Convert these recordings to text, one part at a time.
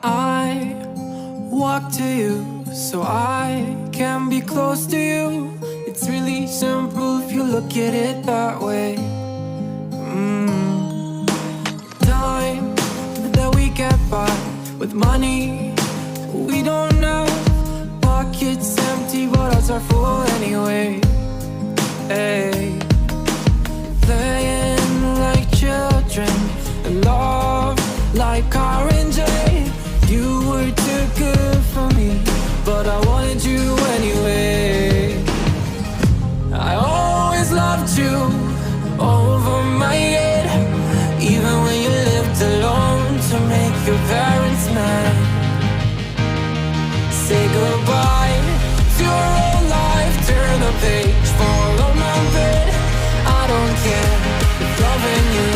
I walk to you so I can be close to you. It's really simple if you look at it that way. Time that we get by with money we don't know. Pockets empty but hearts are full anyway. Hey. Playing like children and love like R&J. You were too good for me, but I wanted you anyway. I always loved you over my head, even when you lived alone to make your parents mad. Say goodbye to your old life, turn the page, fall on my bed. I don't care if loving you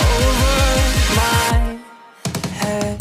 over my head.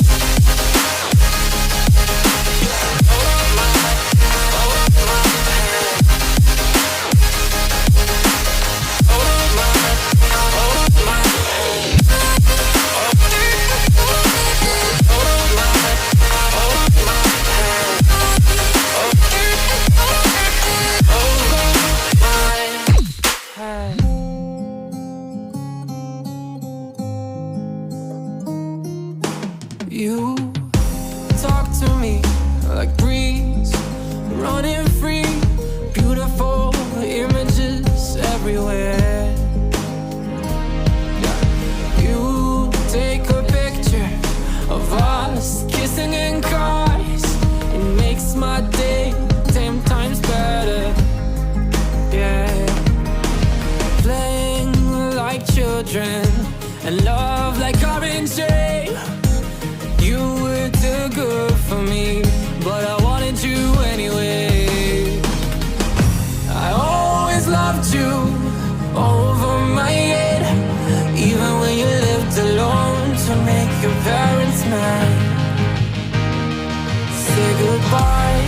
You talk to me like breeze, running free, beautiful images everywhere. You take a picture of us kissing in cars, it makes my day 10 times better. Yeah, playing like children and love like R&J. You were too good for me, but I wanted you anyway. I always loved you over my head, even when you lived alone to make your parents mad. Say goodbye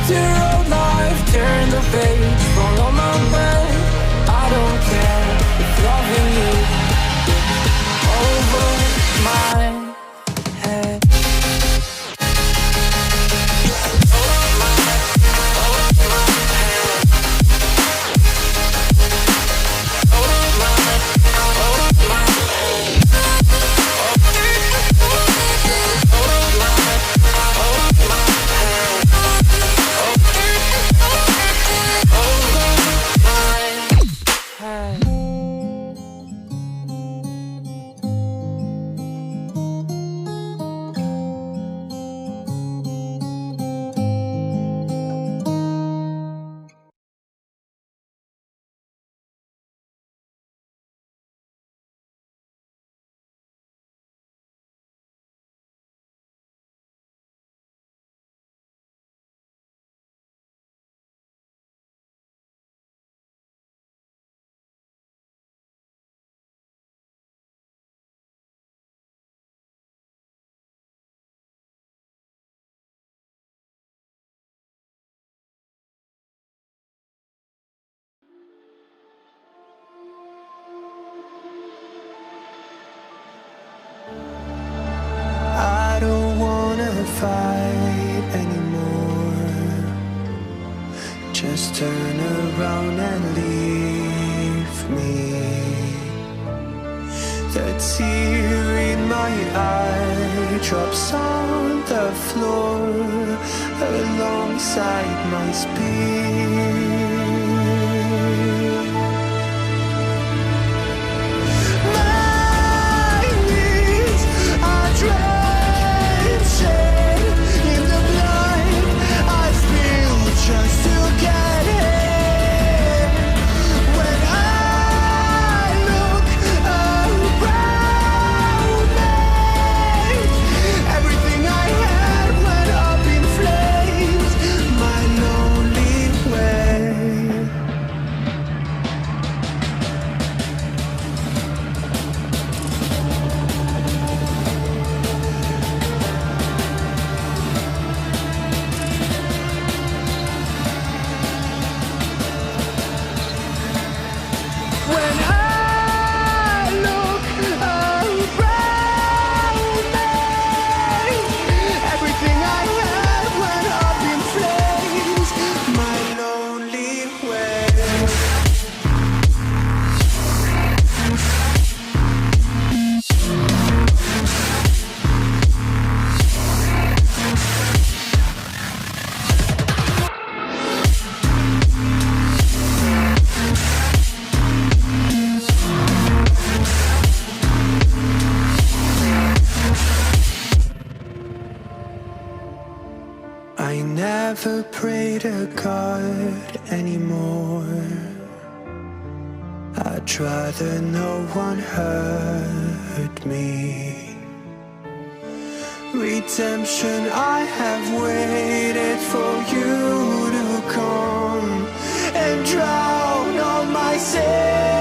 to your old life, turn the page, fall on my bed. I don't care if loving you over my head. I don't wanna fight anymore. Just turn around and leave me. The tear in my eye drops on the floor alongside my speed. My knees are drenching in the blood I spill just to get in. When I look around me, everything I had went up in flames. My lonely way. I never pray to God anymore. I'd rather no one hurt me. Redemption, I have waited for you to come and drown all my sins.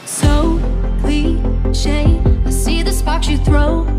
So cliche, I see the sparks you throw.